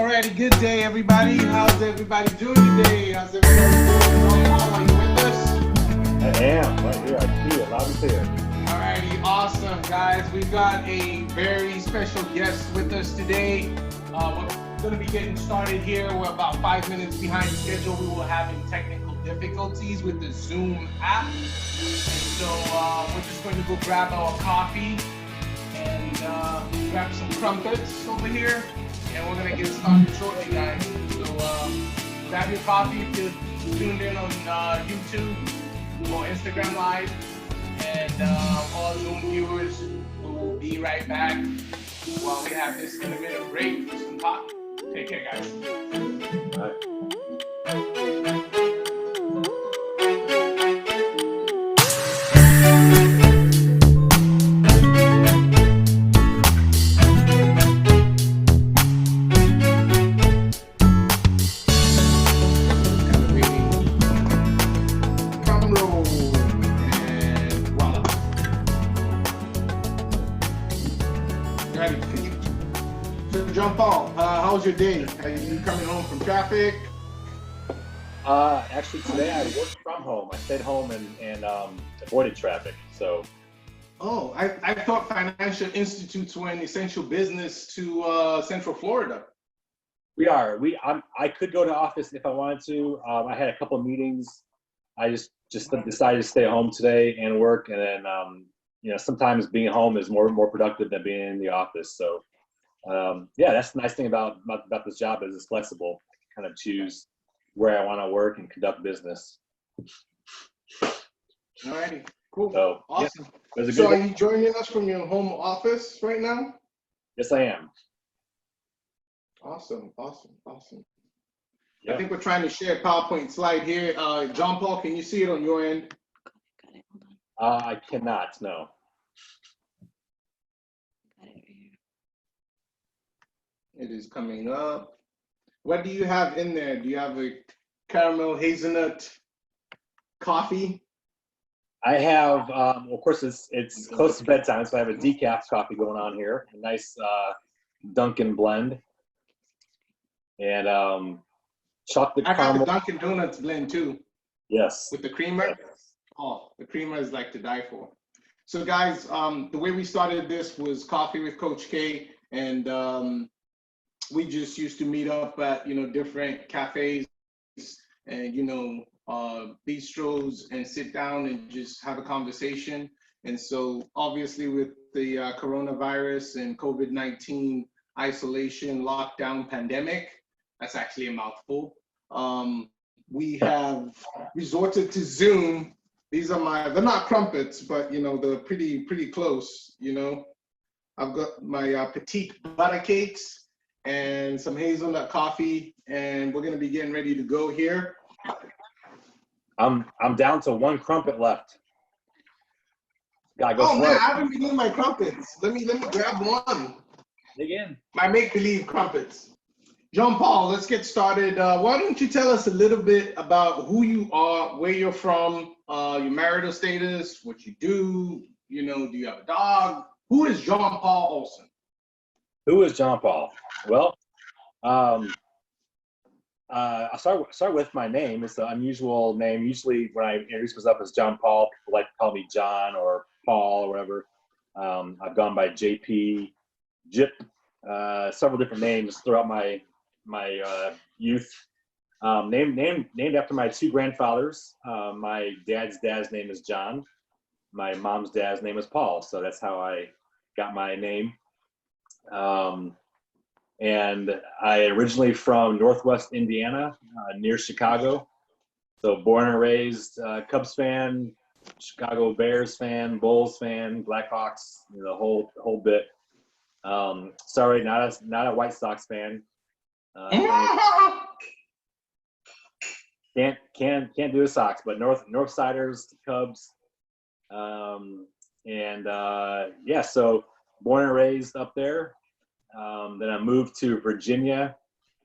Alrighty, good day, everybody. How's everybody doing today? How's everybody doing? Are you with us? I am right here. I see it loud and clear. Alrighty, awesome, guys. We've got a very special guest with us today. We're going to be getting started here. We're about 5 minutes behind schedule. We were having technical difficulties with the Zoom app. And so we're just going to go grab our coffee and grab some crumpets over here. And we're going to get started shortly, guys. So grab your coffee if you're tuned in on YouTube or Instagram Live. And all Zoom viewers, we will be right back while we have this 10-minute break for some coffee. Take care, guys. All right. How's your day? Are you coming home from traffic? Actually, today I worked from home. I stayed home and avoided traffic. So. Oh, I thought financial institutes were an essential business to Central Florida. We are. I could go to office if I wanted to. I had a couple of meetings. I just decided to stay home today and work. And then sometimes being home is more productive than being in the office. So. Yeah, that's the nice thing about this job is it's flexible. I kind of choose where I want to work and conduct business. Alrighty, cool. So, awesome. Yeah, so are you joining us from your home office right now? Yes, I am. Awesome. Yep. I think we're trying to share a PowerPoint slide here. John Paul, can you see it on your end? Got it. Hold on. I cannot, no. It is coming up. What do you have in there? Do you have a caramel hazelnut coffee? I have, of course, it's close to bedtime, so I have a decaf coffee going on here, a nice Dunkin' blend, and chocolate I got caramel. the Dunkin' Donuts blend too. Yes. With the creamer. Yes. Oh, the creamer is like to die for. So guys, the way we started this was Coffee with Coach K, and we just used to meet up at different cafes and bistros and sit down and just have a conversation. And so obviously with the coronavirus and COVID-19 isolation, lockdown, pandemic, that's actually a mouthful. We have resorted to Zoom. These are they're not crumpets, but they're pretty close. I've got my petite butter cakes and some hazelnut coffee, and we're gonna be getting ready to go here. I'm down to one crumpet left. Gotta go. Oh man, I haven't been eating my crumpets. Let me grab one. Dig in. My make-believe crumpets. John Paul, let's get started. Why don't you tell us a little bit about who you are, where you're from, your marital status, what you do, do you have a dog? Who is John Paul Olson? Who is John Paul? Well, I'll start with my name. It's an unusual name. Usually when I introduce myself as John Paul, people like to call me John or Paul or whatever. I've gone by JP, Jip, several different names throughout my youth. Named after my two grandfathers. My dad's name is John. My mom's dad's name is Paul. So that's how I got my name. And I originally from Northwest Indiana, near Chicago. So born and raised Cubs fan, Chicago Bears fan, Bulls fan, Blackhawks, the whole bit. Sorry, not a White Sox fan. Can't do the Sox, but Northsiders, Cubs, yeah. So born and raised up there. Then I moved to Virginia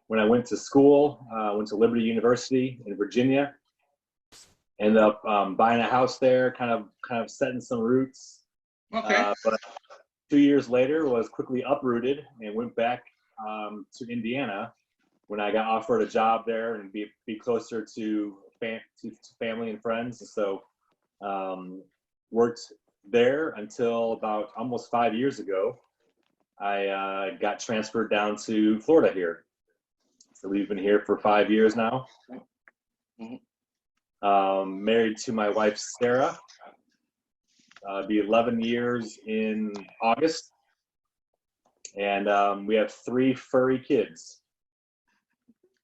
when I went to school. Went to Liberty University in Virginia. Ended up buying a house there, kind of setting some roots. Okay. But 2 years later, was quickly uprooted and went back to Indiana when I got offered a job there and be closer to family and friends. And so worked there until about almost 5 years ago. I got transferred down to Florida here. So we've been here for 5 years now. Married to my wife, Sarah. Be 11 years in August. And we have 3 furry kids.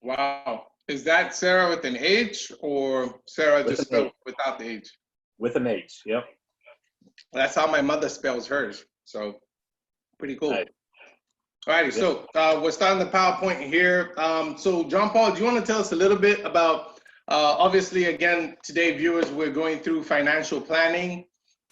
Wow. Is that Sarah with an H or Sarah just spelled without the H? With an H, yep. That's how my mother spells hers. So pretty cool. Nice. All righty, so we're starting the PowerPoint here. So John Paul, do you want to tell us a little bit about, obviously, again, today, viewers, we're going through financial planning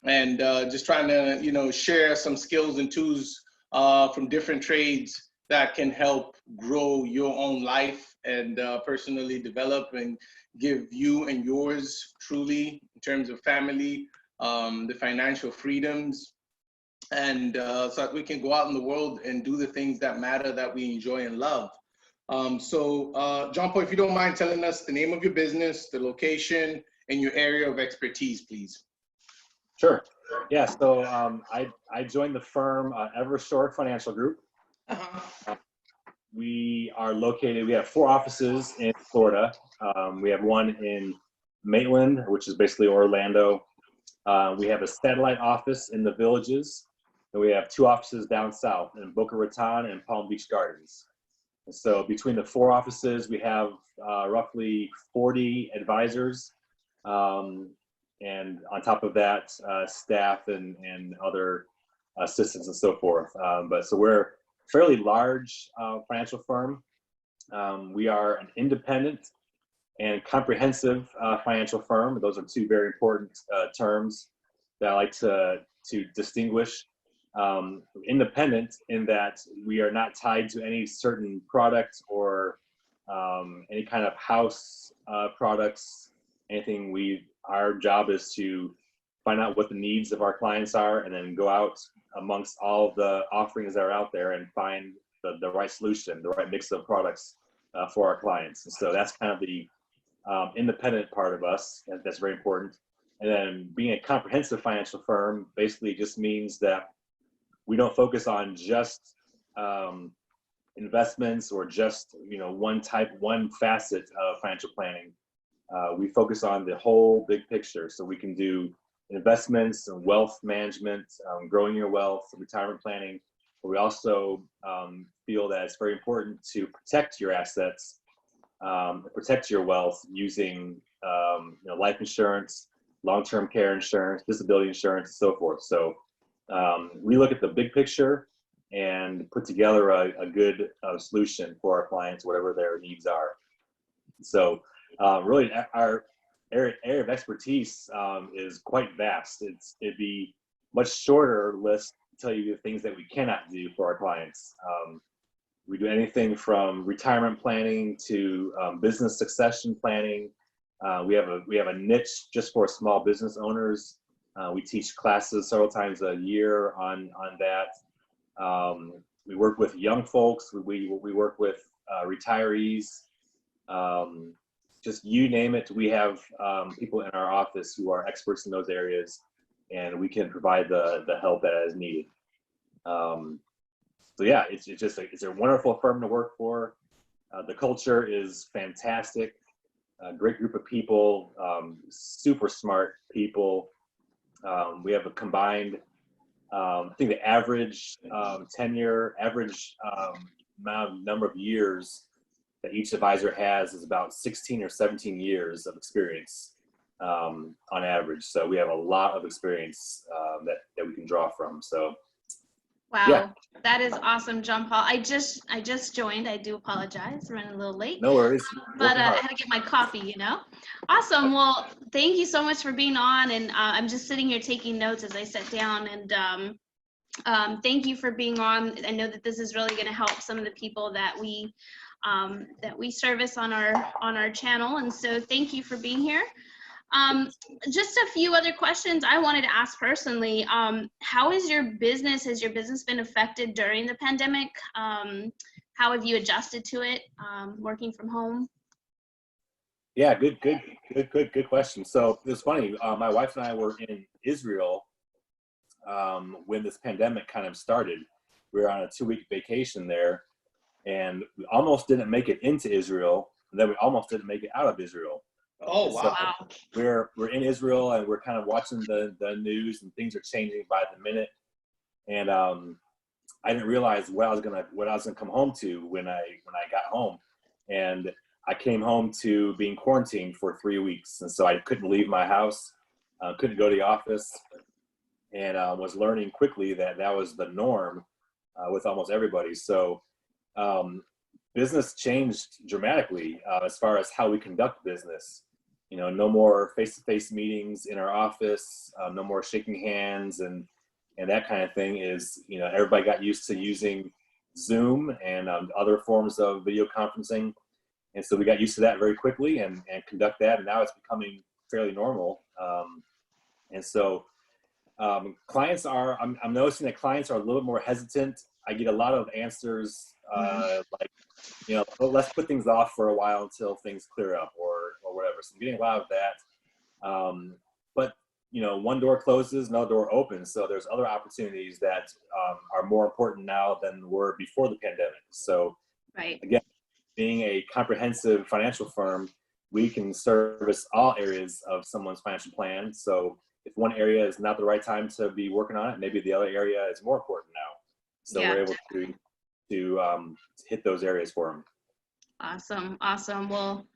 and just trying to, you know, share some skills and tools from different trades that can help grow your own life and personally develop and give you and yours truly, in terms of family, the financial freedoms, and so that we can go out in the world and do the things that matter, that we enjoy and love. So John Paul, if you don't mind telling us the name of your business, the location, and your area of expertise, please. Sure. Yeah, so I joined the firm Evershore Financial Group. We are located, we have 4 offices in Florida. We have one in Maitland, which is basically Orlando. We have a satellite office in the Villages, and we have 2 offices down south in Boca Raton and Palm Beach Gardens. And so between the 4 offices, we have roughly 40 advisors. And on top of that, staff and other assistants and so forth. But so we're a fairly large financial firm. We are an independent and comprehensive financial firm. Those are 2 very important terms that I like to distinguish. Independent in that we are not tied to any certain product or any kind of house products, anything. Our job is to find out what the needs of our clients are and then go out amongst all the offerings that are out there and find the right solution, the right mix of products for our clients. And so that's kind of the independent part of us, and that's very important. And then being a comprehensive financial firm basically just means that we don't focus on just investments or just, you know, one facet of financial planning. We focus on the whole big picture, so we can do investments and wealth management, growing your wealth, retirement planning. But we also feel that it's very important to protect your assets, protect your wealth using you know, life insurance, long-term care insurance, disability insurance, and so forth. So we look at the big picture and put together a good solution for our clients, whatever their needs are. So really, our area of expertise is quite vast. It'd be much shorter list to tell you the things that we cannot do for our clients. We do anything from retirement planning to business succession planning. We have a niche just for small business owners. We teach classes several times a year on that. We work with young folks. We work with retirees. Just you name it, we have people in our office who are experts in those areas, and we can provide the help that is needed. So yeah, it's a wonderful firm to work for. The culture is fantastic. A great group of people, super smart people. We have a combined, I think the average tenure, number of years that each advisor has is about 16 or 17 years of experience on average. So we have a lot of experience that we can draw from. So Wow, yeah. That is awesome, John Paul. I just joined. I do apologize, running a little late. No worries. But I had to get my coffee, you know. Awesome. Well, thank you so much for being on, and I'm just sitting here taking notes as I sat down. And thank you for being on. I know that this is really going to help some of the people that we service on our channel, and so thank you for being here. Just a few other questions I wanted to ask personally. How has your business been affected during the pandemic? how have you adjusted to it, working from home? Yeah, good question. So it's funny. My wife and I were in Israel when this pandemic kind of started. We were on a 2-week vacation there, and we almost didn't make it into Israel, and then we almost didn't make it out of Israel. Oh, So Wow. we're in Israel, and we're kind of watching the news, and things are changing by the minute. And I didn't realize what I was gonna come home to when I got home, and I came home to being quarantined for 3 weeks, and so I couldn't leave my house, couldn't go to the office, and was learning quickly that was the norm with almost everybody. So business changed dramatically as far as how we conduct business. No more face-to-face meetings in our office, no more shaking hands and that kind of thing. Everybody got used to using Zoom and other forms of video conferencing. And so we got used to that very quickly and conduct that. And now it's becoming fairly normal. And so clients I'm noticing that clients are a little more hesitant. I get a lot of answers like, let's put things off for a while until things clear up or whatever. So I'm getting a lot of that. But one door closes, another door opens. So there's other opportunities that are more important now than were before the pandemic. So Right. again, being a comprehensive financial firm, we can service all areas of someone's financial plan. So if one area is not the right time to be working on it, maybe the other area is more important now. So Yeah. we're able to hit those areas for them. Awesome. Well,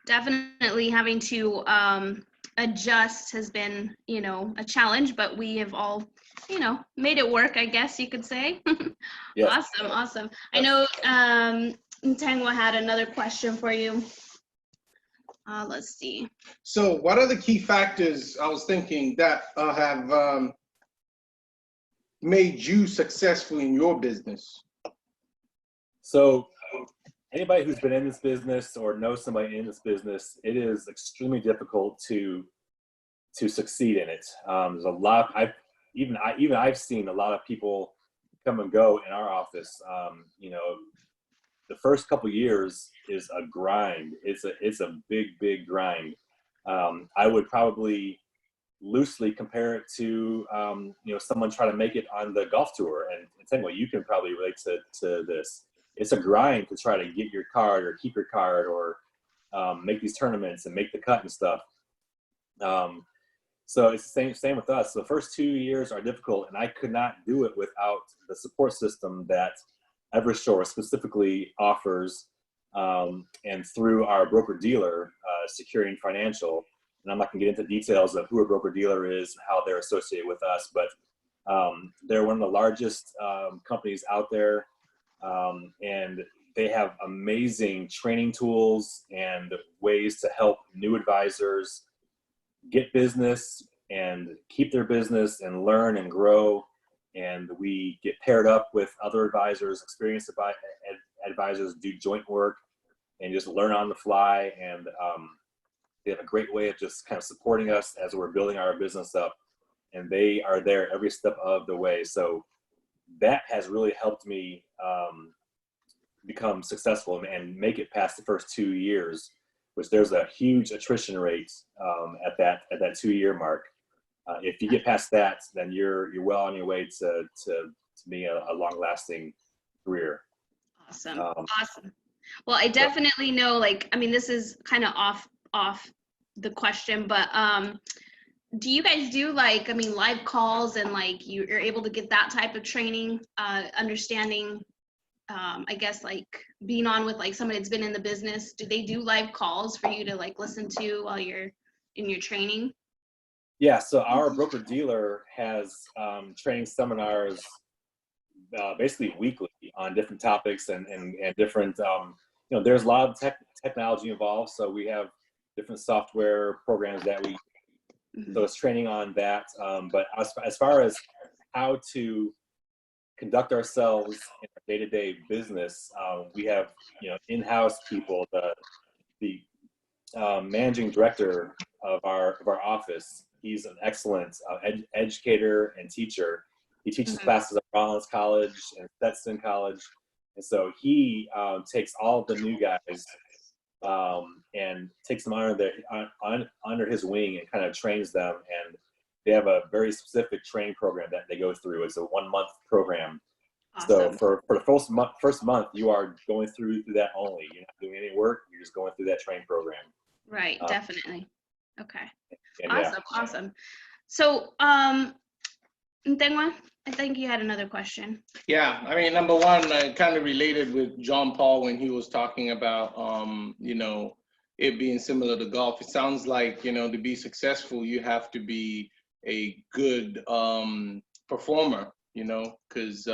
definitely having to adjust has been, a challenge, but we have all, made it work, I guess you could say. Yes. Awesome. I know Ntangwa had another question for you. Let's see. So what are the key factors, I was thinking, that have made you successful in your business? So anybody who's been in this business or knows somebody in this business, it is extremely difficult to succeed in it. There's a lot. I've seen a lot of people come and go in our office. The first couple years is a grind. It's a big grind. I would probably loosely compare it to someone trying to make it on the golf tour. And anyway, you can probably relate to this. It's a grind to try to get your card or keep your card or make these tournaments and make the cut and stuff. So it's the same with us. The first 2 years are difficult, and I could not do it without the support system that Evershore specifically offers, and through our broker-dealer, Securing Financial. And I'm not going to get into details of who a broker-dealer is and how they're associated with us, but they're one of the largest companies out there, and they have amazing training tools and ways to help new advisors get business and keep their business and learn and grow. And we get paired up with other advisors, experienced advisors, do joint work and just learn on the fly. And they have a great way of just kind of supporting us as we're building our business up. And they are there every step of the way. So that has really helped me become successful and make it past the first 2 years, which there's a huge attrition rate at that 2-year mark. If you get past that, then you're well on your way to being a long-lasting career. Awesome. Well, I definitely know, this is kind of off the question, but do you guys do live calls and you're able to get that type of training, understanding, I guess being on with somebody that's been in the business? Do they do live calls for you to listen to while you're in your training? Yeah, so our broker dealer has training seminars basically weekly on different topics and different, there's a lot of technology involved. So we have different software programs that we, so it's training on that. But as far as how to conduct ourselves in our day-to-day business, we have, in-house people. The managing director of our office, he's an excellent educator and teacher. He teaches classes at Rollins College and Stetson College, And so he takes all of the new guys and takes them under his wing and kind of trains them. And they have a very specific training program that they go through. It's a 1-month program. So Awesome. for the first month, you are going through that only. You're not doing any work. You're just going through that training program. Right, definitely. Okay. And Awesome, awesome. So, Ntengwa, I think you had another question. Yeah, I mean, number one, I kind of related with John Paul when he was talking about, you know, it being similar to golf. It sounds like, you know, to be successful, you have to be a good performer, you know, because,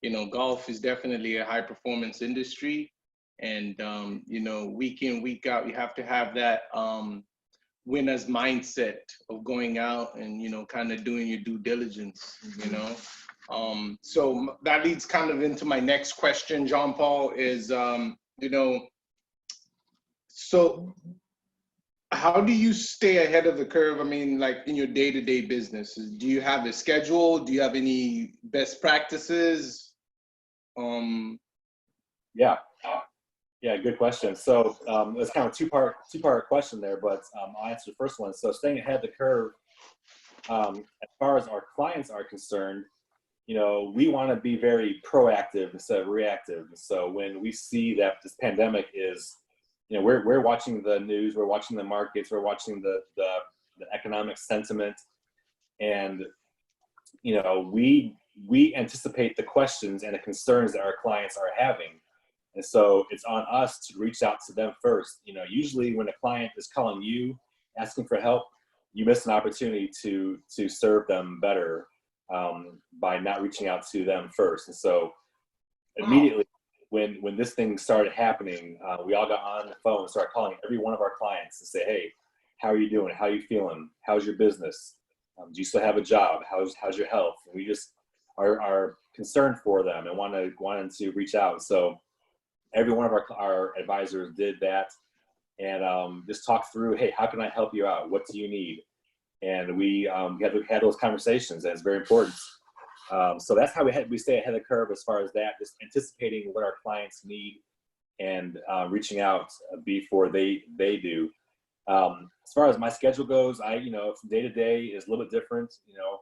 you know, golf is definitely a high performance industry. And, you know, week in, week out, you have to have that winner's mindset of going out and, you know, kind of doing your due diligence, you know. So that leads kind of into my next question, John Paul, is, you know, so how do you stay ahead of the curve? I mean, like in your day-to-day business, do you have a schedule? Do you have any best practices? Yeah, good question. So it's kind of a two-part question there, but I'll answer the first one. So staying ahead of the curve, as far as our clients are concerned, you know, we want to be very proactive instead of reactive. So when we see that this pandemic is, you know, we're watching the news, we're watching the markets, we're watching the economic sentiment, and you know, we anticipate the questions and the concerns that our clients are having. And so it's on us to reach out to them first. You know, usually when a client is calling you, asking for help, you miss an opportunity to serve them better by not reaching out to them first. And so immediately when this thing started happening, we all got on the phone and started calling every one of our clients and say, hey, how are you doing? How are you feeling? How's your business? Do you still have a job? How's your health? And we just are concerned for them and wanted to reach out. So every one of our advisors did that, and just talk through, hey, how can I help you out? What do you need? And we had those conversations, and it's very important. So that's how we stay ahead of the curve as far as that, just anticipating what our clients need and reaching out before they do. As far as my schedule goes, you know, from day to day is a little bit different. You know,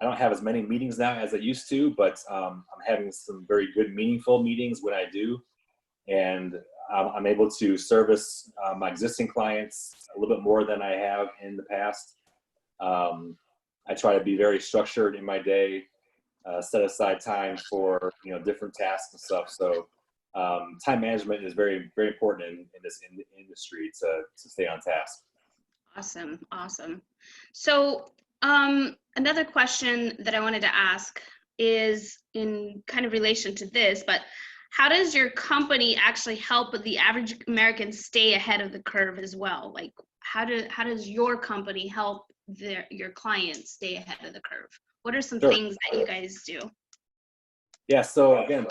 I don't have as many meetings now as I used to, but I'm having some very good, meaningful meetings when I do. And I'm able to service my existing clients a little bit more than I have in the past. I try to be very structured in my day, set aside time for, you know, different tasks and stuff. So time management is very, very important in this industry to stay on task. Awesome, awesome. So another question that I wanted to ask is in kind of relation to this, but how does your company actually help the average American stay ahead of the curve as well? Like, how does your company help your clients stay ahead of the curve? What are some things that you guys do? Yeah, so again,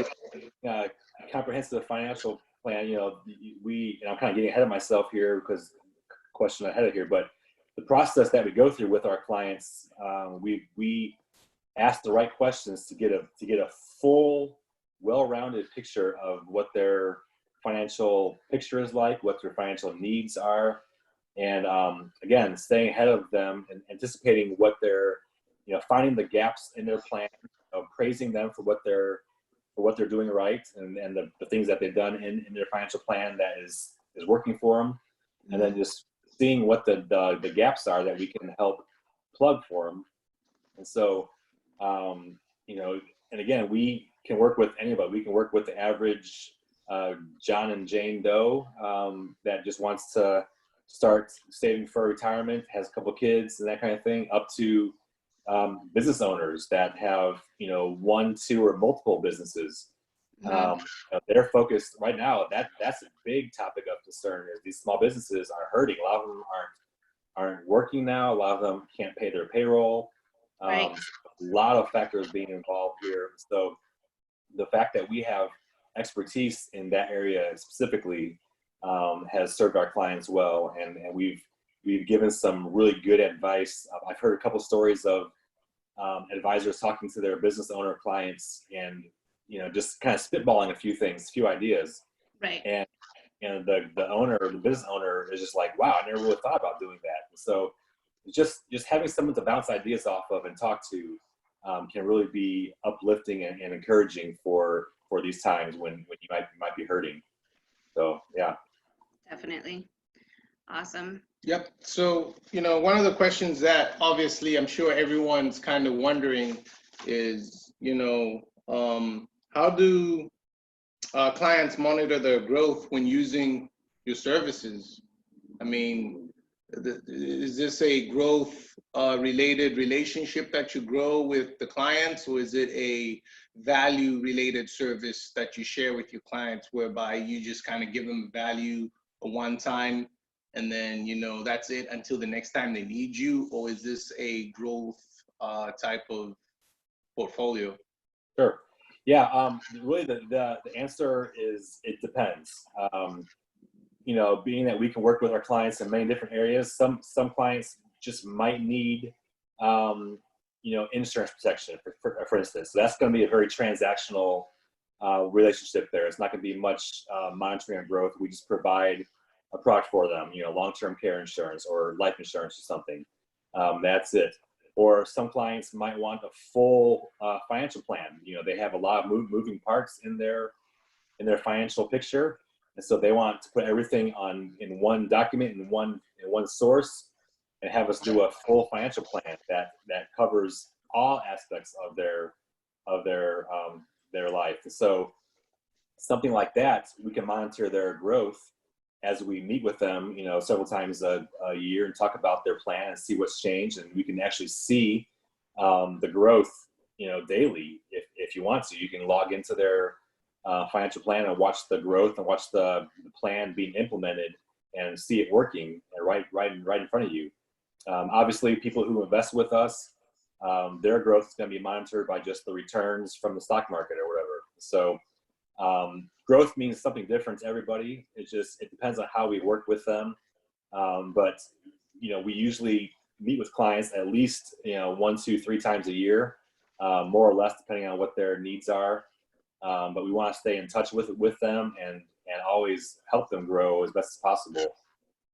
comprehensive financial plan, you know, and I'm kind of getting ahead of myself here because question ahead of here, but the process that we go through with our clients, we ask the right questions to get a full, well-rounded picture of what their financial picture is like, what their financial needs are, and again, staying ahead of them and anticipating what they're, you know, finding the gaps in their plan, praising them for what they're doing right, and the things that they've done in their financial plan that is working for them, and then just seeing what the gaps are that we can help plug for them. And so, you know, and again, we can work with anybody. We can work with the average John and Jane Doe that just wants to start saving for retirement, has a couple kids and that kind of thing, up to business owners that have, you know, 1, 2, or multiple businesses. They're focused right now. That's a big topic of concern. Is these small businesses are hurting. A lot of them aren't working now. A lot of them can't pay their payroll. Right. A lot of factors being involved here. So the fact that we have expertise in that area specifically has served our clients well, and we've given some really good advice. I've heard a couple stories of advisors talking to their business owner clients and, just kind of spitballing a few things, a few ideas. Right. And the owner, the business owner, is just like, wow, I never really thought about doing that. And so just having someone to bounce ideas off of and talk to can really be uplifting and encouraging for these times when you might be hurting. So yeah. Definitely. Awesome. Yep. So, one of the questions that obviously I'm sure everyone's kind of wondering is, how do clients monitor their growth when using your services? I mean, is this a growth related relationship that you grow with the clients, or is it a value related service that you share with your clients whereby you just kind of give them value a one time and then, that's it until the next time they need you? Or is this a growth type of portfolio? Sure. Yeah. Really, the answer is it depends. Being that we can work with our clients in many different areas, some clients just might need, insurance protection, for instance. So that's going to be a very transactional relationship there. It's not going to be much monitoring of growth. We just provide a product for them, long-term care insurance or life insurance or something. That's it. Or some clients might want a full financial plan. They have a lot of moving parts in their financial picture, and so they want to put everything in one document, in one source, and have us do a full financial plan that covers all aspects of their life. And so something like that, we can monitor their growth as we meet with them, several times a year and talk about their plan and see what's changed. And we can actually see the growth, daily. If you want to, you can log into their financial plan and watch the growth and watch the plan being implemented and see it working right in front of you. Obviously, people who invest with us, their growth is going to be monitored by just the returns from the stock market or whatever. So growth means something different to everybody. It depends on how we work with them. But we usually meet with clients at least 1, 2, 3 times a year, more or less, depending on what their needs are. But we want to stay in touch with them and always help them grow as best as possible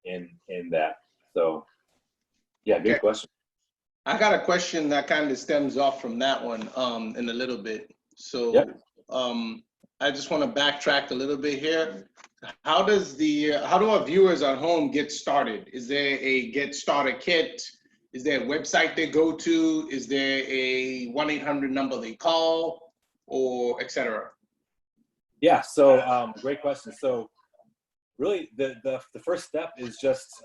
in that. So yeah, good question. I got a question that kind of stems off from that one in a little bit. So yep. I just want to backtrack a little bit here. How do our viewers at home get started? Is there a Get Started kit? Is there a website they go to? Is there a 1-800 number they call, or etc.? Yeah, so great question. So really the first step is just,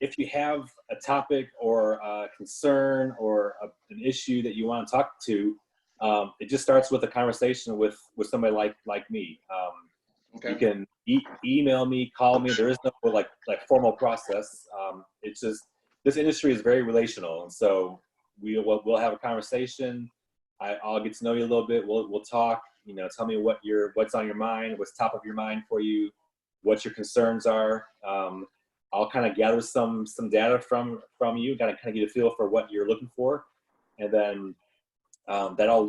if you have a topic or a concern or an issue that you want to talk to, it just starts with a conversation with somebody like me. Okay. You can email me, call me. There is no like formal process. It's just, this industry is very relational, and so we'll have a conversation. I'll get to know you a little bit. We'll talk. Tell me what's on your mind, what's top of your mind for you, what your concerns are. I'll kind of gather some data from you, kind of get a feel for what you're looking for, and then that'll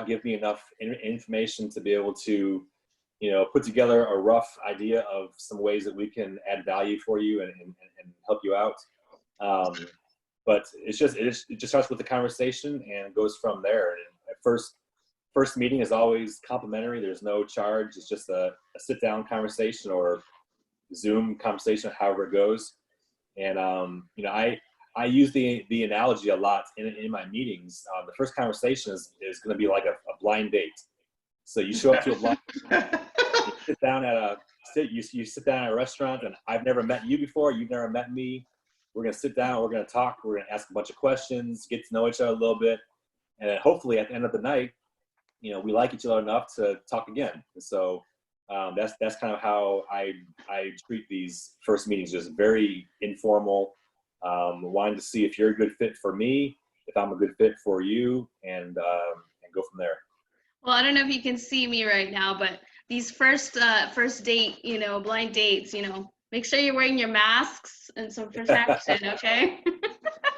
give me enough information to be able to, put together a rough idea of some ways that we can add value for you and help you out. But it just starts with the conversation and goes from there. And at first meeting is always complimentary. There's no charge. It's just a sit down conversation or Zoom conversation, however it goes. And I use the analogy a lot in my meetings. The first conversation is going to be like a blind date. So you show up to a blind you sit down at a restaurant, and I've never met you before. You've never met me. We're going to sit down. We're going to talk. We're going to ask a bunch of questions, get to know each other a little bit, and then hopefully at the end of the night, we like each other enough to talk again. And so that's kind of how I treat these first meetings, just very informal. Wanting to see if you're a good fit for me, if I'm a good fit for you, and go from there. Well, I don't know if you can see me right now, but these first date, blind dates, make sure you're wearing your masks and some protection, okay?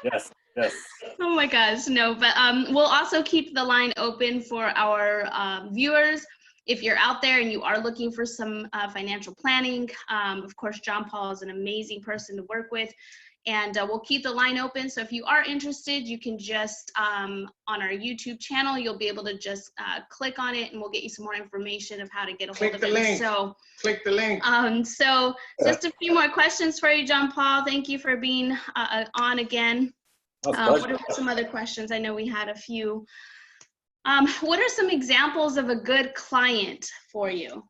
Yes. Yes. Oh my gosh, no, but we'll also keep the line open for our viewers. If you're out there and you are looking for some financial planning, of course, John Paul is an amazing person to work with. And we'll keep the line open. So if you are interested, you can just, on our YouTube channel, you'll be able to just click on it and we'll get you some more information of how to get a hold of it. Link. So click the link. So just a few more questions for you, John Paul. Thank you for being on again. What are some other questions? I know we had a few. What are some examples of a good client for you?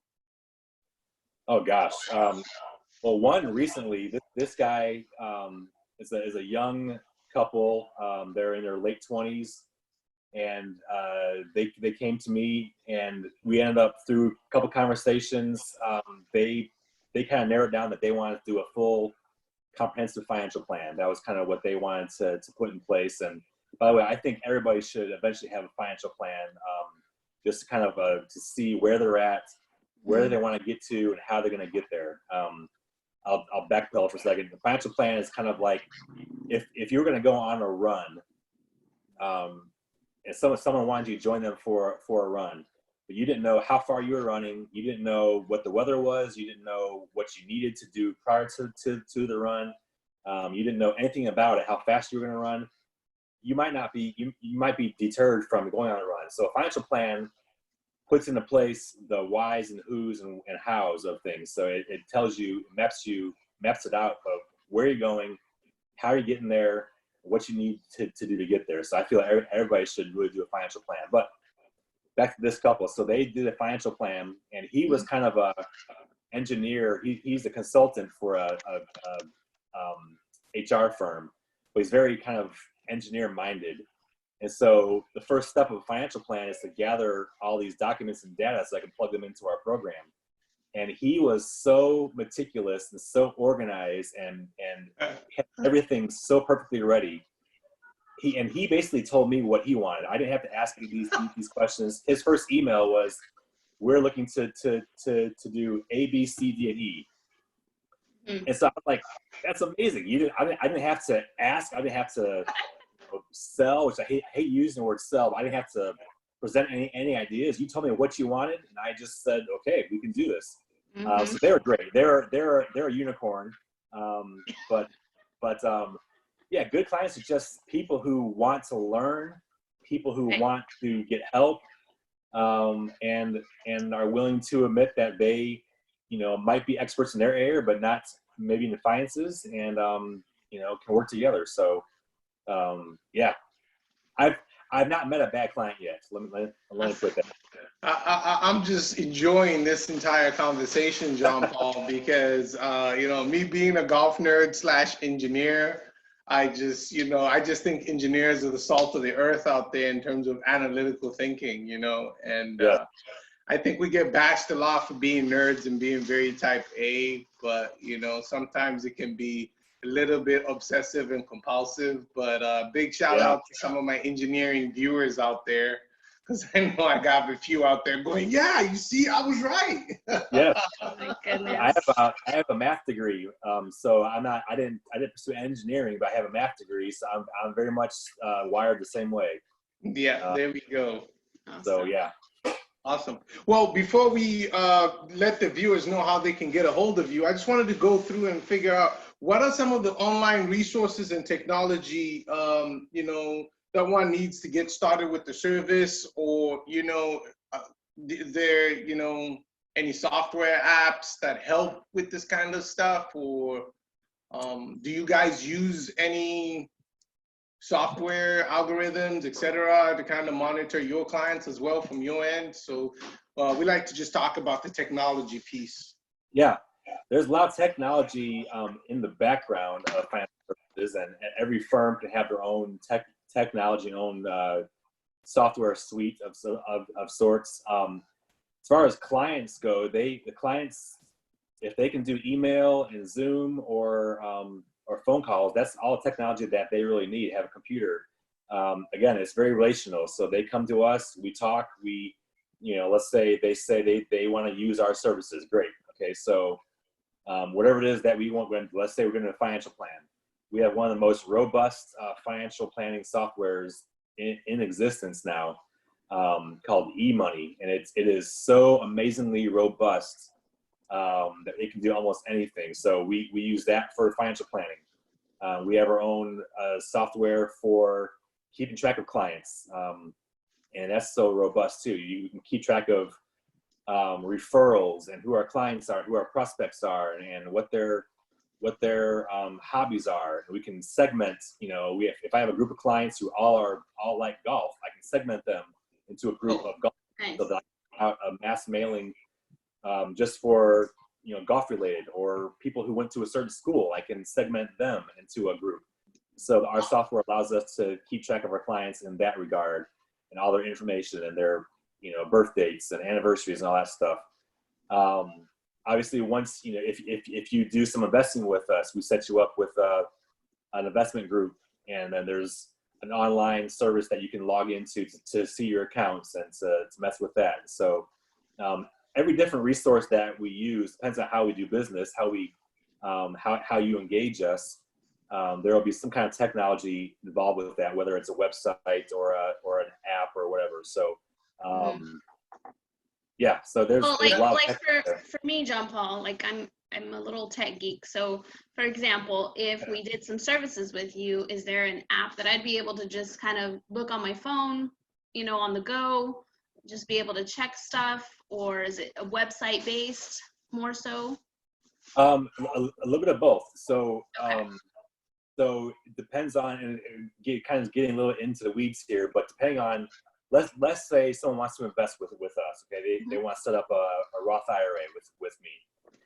Oh gosh. Well, one recently, this guy is a young couple. They're in their late 20s, and they came to me, and we ended up through a couple conversations. They kind of narrowed down that they wanted to do a full comprehensive financial plan. That was kind of what they wanted to put in place. And by the way, I think everybody should eventually have a financial plan, just kind of to see where they're at, where they want to get to, and how they're going to get there. I'll backpedal for a second. The financial plan is kind of like if you're going to go on a run, and someone wanted you to join them for a run, but you didn't know how far you were running, you didn't know what the weather was, you didn't know what you needed to do prior to the run, you didn't know anything about it, how fast you were going to run, you might be deterred from going on a run. So a financial plan puts into place the whys and whos and hows of things. So it tells you, maps it out of where you're going, how you're getting there, what you need to do to get there. So I feel everybody should really do a financial plan. But back to this couple. So they did a financial plan, and he was kind of a engineer. He's a consultant for a HR firm, but he's very kind of engineer minded. And so the first step of a financial plan is to gather all these documents and data so I can plug them into our program. And he was so meticulous and so organized and had everything so perfectly ready. He basically told me what he wanted. I didn't have to ask any of these questions. His first email was, "We're looking to do A, B, C, D, and E." And so I'm like, "That's amazing." I didn't have to ask. I didn't have to sell, which I hate using the word sell, but I didn't have to present any ideas. You told me what you wanted, and I just said, "Okay, we can do this." So they were great. They're a unicorn. Yeah, good clients are just people who want to learn, people who want to get help, and are willing to admit that they, might be experts in their area, but not maybe in the finances, and can work together. So yeah, I've not met a bad client yet. Let me put that. I'm just enjoying this entire conversation, John Paul, because me being a golf nerd / engineer, I just think engineers are the salt of the earth out there in terms of analytical thinking, and I think we get bashed a lot for being nerds and being very type A, but sometimes it can be a little bit obsessive and compulsive. But big shout out to some of my engineering viewers out there, because I know I got a few out there going, "Yeah, you see, I was right." Yes. Oh my goodness. I have a math degree, so I didn't pursue engineering, but I have a math degree, so I'm very much wired the same way. Yeah, there we go. Awesome. So yeah. Awesome. Well, before we let the viewers know how they can get a hold of you, I just wanted to go through and figure out what are some of the online resources and technology, that one needs to get started with the service, or, is there, any software apps that help with this kind of stuff, or do you guys use any software algorithms, etc., to kind of monitor your clients as well from your end? So we like to just talk about the technology piece. Yeah, there's a lot of technology in the background of financial services, and every firm can have their own technology and own software suite of sorts. As far as clients go, the clients, if they can do email and Zoom or phone calls, that's all the technology that they really need. Have a computer. Again, it's very relational. So they come to us, we talk, let's say they want to use our services. Great. Okay, so whatever it is that we want, let's say we're going to do a financial plan. we have one of the most robust financial planning softwares in existence now, called eMoney, and it is so amazingly robust that it can do almost anything. So we use that for financial planning. We have our own software for keeping track of clients, and that's so robust too. You can keep track of referrals and who our clients are, who our prospects are, and what their hobbies are. We can segment, if I have a group of clients who all like golf, I can segment them into a group of golf. Nice. So that out a mass mailing just for golf related, or people who went to a certain school, I can segment them into a group. So our software allows us to keep track of our clients in that regard, and all their information and their birth dates and anniversaries and all that stuff. Obviously, once if you do some investing with us, we set you up with an investment group, and then there's an online service that you can log into to see your accounts and to mess with that. So every different resource that we use depends on how we do business, how how you engage us. There will be some kind of technology involved with that, whether it's a website or an app or whatever. So yeah, so there's Well, a lot of like tech for me, John Paul, like I'm a little tech geek. So for example, if we did some services with you, is there an app that I'd be able to just kind of look on my phone, on the go, just be able to check stuff, or is it a website based more so? a little bit of both. So Okay. so it depends on, and kind of getting a little into the weeds here, but depending on, let's say someone wants to invest with us. Okay, they want to set up a Roth IRA with me.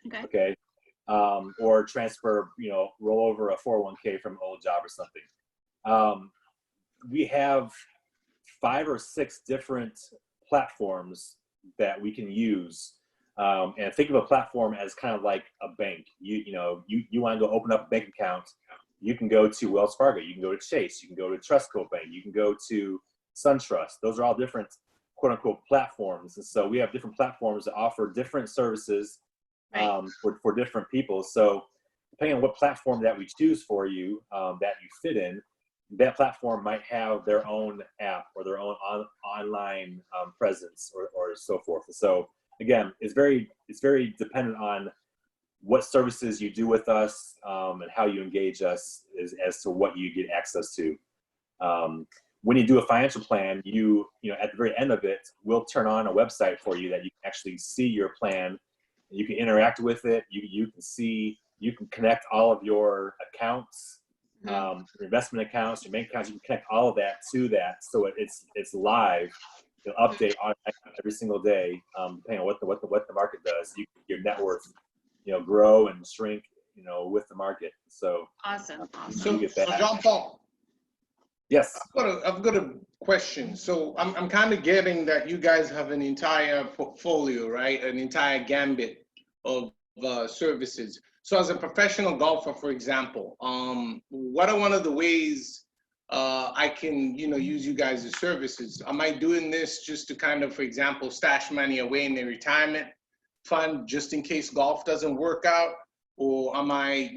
Okay. Okay, or transfer, roll over a 401k from an old job or something. We have 5 or 6 different platforms that we can use. And think of a platform as kind of like a bank. You want to go open up a bank account, you can go to Wells Fargo, you can go to Chase, you can go to Trustco Bank, you can go to SunTrust. Those are all different quote unquote platforms. And so we have different platforms that offer different services for different people. So depending on what platform that we choose for you, that you fit in, that platform might have their own app or their own online presence or so forth. So again, it's very dependent on what services you do with us, and how you engage us as to what you get access to. When you do a financial plan, at the very end of it, we'll turn on a website for you that you can actually see your plan. You can interact with it. You can connect all of your accounts, your investment accounts, your bank accounts. You can connect all of that to that, so it's live. It'll update every single day, depending on what the market does. Your net worth, grow and shrink, with the market. So Awesome. So, you get that. John Paul, Yes. I've got a question. So I'm kind of getting that you guys have an entire portfolio, right? An entire gambit of services. So as a professional golfer, for example, what are one of the ways I can, use you guys' services? Am I doing this just to kind of, for example, stash money away in the retirement fund just in case golf doesn't work out? Or am I,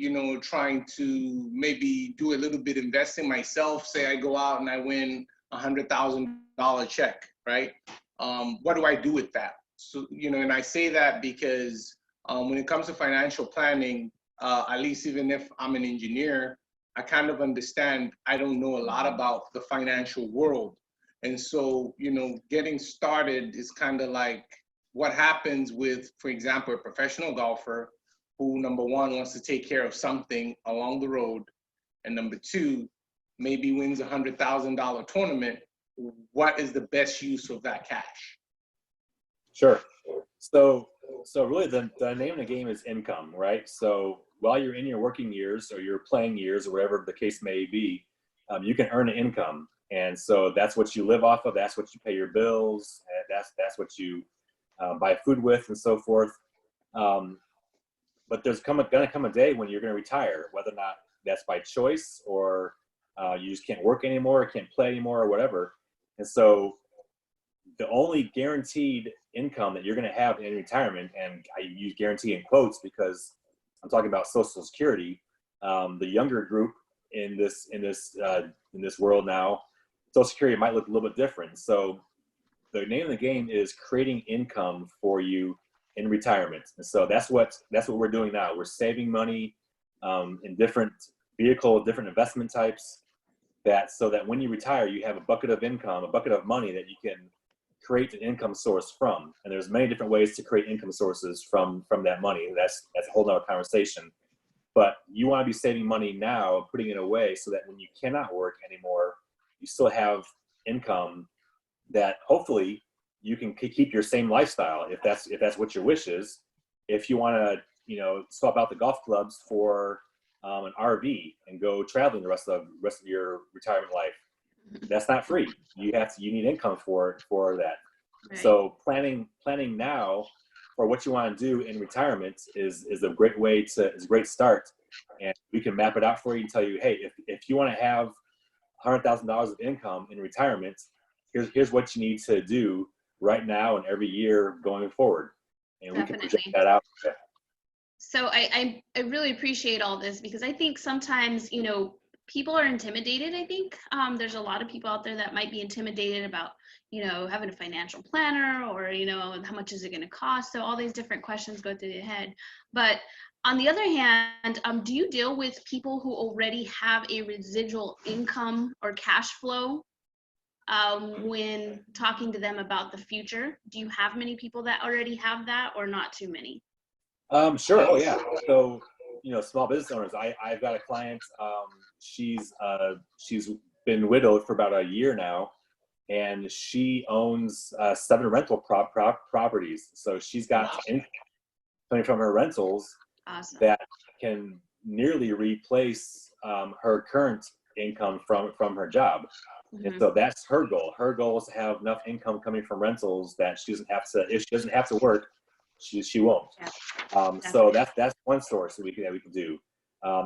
trying to maybe do a little bit investing myself? Say I go out and I win $100,000 check, right? What do I do with that? So, and I say that because when it comes to financial planning, at least even if I'm an engineer, I kind of understand I don't know a lot about the financial world. And so, getting started is kind of like what happens with, for example, a professional golfer who, number one, wants to take care of something along the road, and number two, maybe wins a $100,000 tournament. What is the best use of that cash? Sure. So really the name of the game is income, right? So while you're in your working years or your playing years or whatever the case may be, you can earn an income. And so that's what you live off of. That's what you pay your bills. And that's what you buy food with and so forth. But there's gonna come a day when you're gonna retire, whether or not that's by choice or you just can't work anymore, can't play anymore or whatever. And so the only guaranteed income that you're going to have in retirement, and I use guarantee in quotes because I'm talking about Social Security, the younger group in this world now, Social Security might look a little bit different. So the name of the game is creating income for you in retirement. And so that's what we're doing now. We're saving money in different vehicles, different investment types, so that when you retire, you have a bucket of income, a bucket of money that you can create an income source from. And there's many different ways to create income sources from that money. That's a whole nother conversation. But you want to be saving money now, putting it away so that when you cannot work anymore, you still have income that hopefully you can keep your same lifestyle if that's what your wish is. If you want to, swap out the golf clubs for an RV and go traveling the rest of your retirement life, that's not free. You need income for that. Right. So planning now for what you want to do in retirement is a great great start. And we can map it out for you and tell you, hey, if you want to have $100,000 of income in retirement, here's what you need to do right now and every year going forward. And we can project that out. So I really appreciate all this, because I think sometimes, people are intimidated. I think there's a lot of people out there that might be intimidated about, having a financial planner, or, how much is it going to cost? So all these different questions go through your head. But on the other hand, do you deal with people who already have a residual income or cash flow when talking to them about the future? Do you have many people that already have that, or not too many? Sure. Oh yeah. So, small business owners, I've got a client, she's been widowed for about a year now, and she owns 7 rental properties. So she's got income coming from her rentals. Awesome. That can nearly replace her current income from her job. Mm-hmm. And so that's her goal. Her goal is to have enough income coming from rentals that she doesn't have to, if she doesn't have to work, she won't. Yeah. So that's one source that we can do.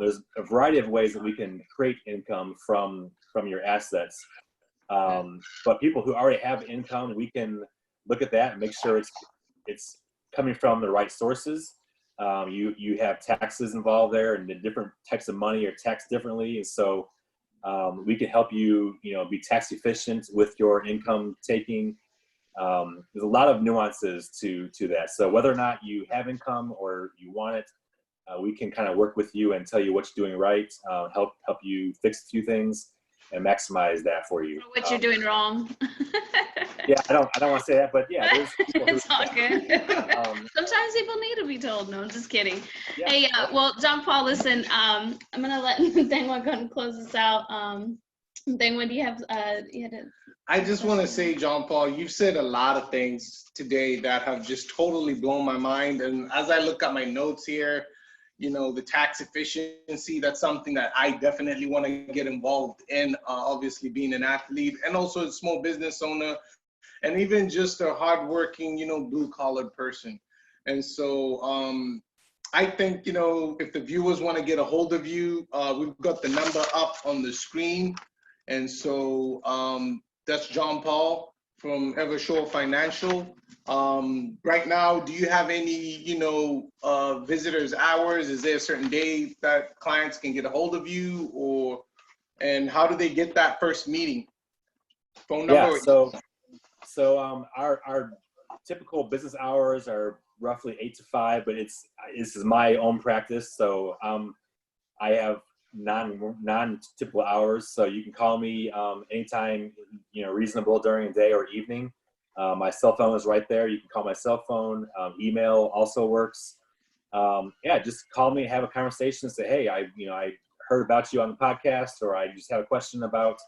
There's a variety of ways that we can create income from your assets. But people who already have income, we can look at that and make sure it's coming from the right sources. You have taxes involved there, and the different types of money are taxed differently. And so we can help you, be tax efficient with your income taking. There's a lot of nuances to that. So whether or not you have income or you want it, we can kind of work with you and tell you what you're doing right, help you fix a few things and maximize that for you. What you're doing wrong. Yeah, I don't want to say that, but yeah, there's people it's all good. Sometimes people need to be told. No, I'm just kidding. Yeah. Hey, well, John Paul, listen, I'm gonna let Dengwa go and close this out. Dengwa, do you have I just want to say, John Paul, you've said a lot of things today that have just totally blown my mind. And as I look at my notes here, the tax efficiency, that's something that I definitely want to get involved in, obviously being an athlete and also a small business owner, and even just a hardworking, blue collar person. And so I think, if the viewers want to get a hold of you, we've got the number up on the screen. And so that's John Paul from Evershore Financial. Right now, do you have any, visitors hours? Is there a certain day that clients can get a hold of you, and how do they get that first meeting? Phone number? Yeah, so our typical business hours are roughly 8 to 5, but this is my own practice. So I have non-typical hours, so you can call me anytime reasonable during the day or evening. My cell phone is right there. You can call my cell phone. Email also works. Just call me, have a conversation, say, hey, I heard about you on the podcast, or I just have a question about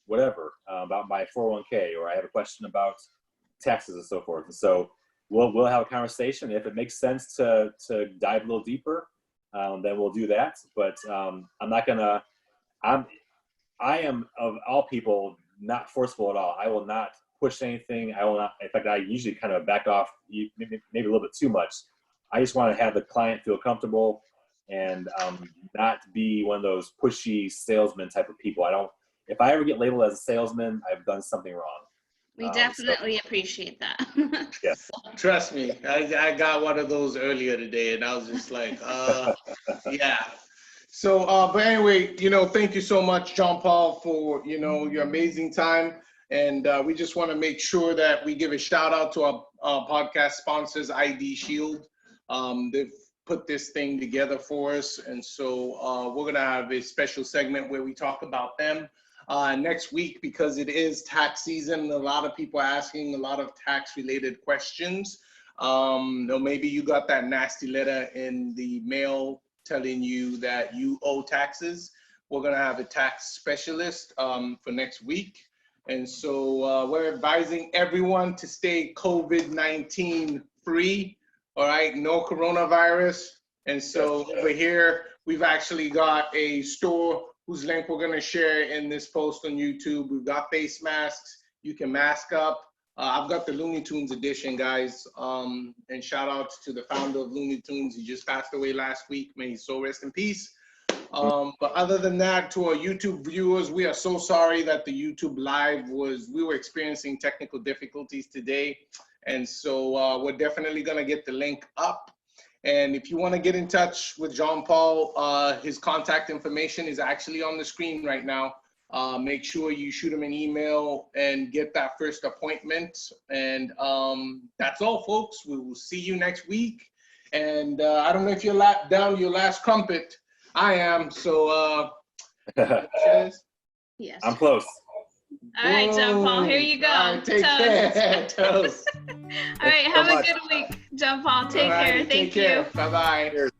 whatever, about my 401k, or I have a question about taxes and so forth. And so we'll have a conversation. If it makes sense to dive a little deeper, then we'll do that. But I am, of all people, not forceful at all. I will not push anything. I will not, in fact, I usually kind of back off maybe a little bit too much. I just want to have the client feel comfortable and not be one of those pushy salesman type of people. If I ever get labeled as a salesman, I've done something wrong. We definitely appreciate that. Yes. Trust me, I got one of those earlier today, and I was just like, yeah. So, but anyway, thank you so much, John Paul, for, your amazing time. And we just want to make sure that we give a shout out to our podcast sponsors, ID Shield. They've put this thing together for us. And so we're going to have a special segment where we talk about them next week, because it is tax season. A lot of people are asking a lot of tax related questions. Or maybe you got that nasty letter in the mail telling you that you owe taxes. We're gonna have a tax specialist for next week. And so we're advising everyone to stay COVID-19 free, all right? No coronavirus. And so over here, we've actually got a store whose link we're gonna share in this post on YouTube. We've got face masks, you can mask up. I've got the Looney Tunes edition, guys. And shout out to the founder of Looney Tunes. He just passed away last week. May his soul rest in peace. But other than that, to our YouTube viewers, we are so sorry that the YouTube live we were experiencing technical difficulties today. And so we're definitely gonna get the link up. And if you wanna get in touch with John Paul, his contact information is actually on the screen right now. Make sure you shoot him an email and get that first appointment. And that's all, folks. We will see you next week. And I don't know if you're down to your last crumpet. I am. So, cheers. Yes. I'm close. All right, John Paul, here you go. All right, take Toast. care. Toast. All right, have a good week, John Paul. Take care. Thank you. Bye-bye. Cheers.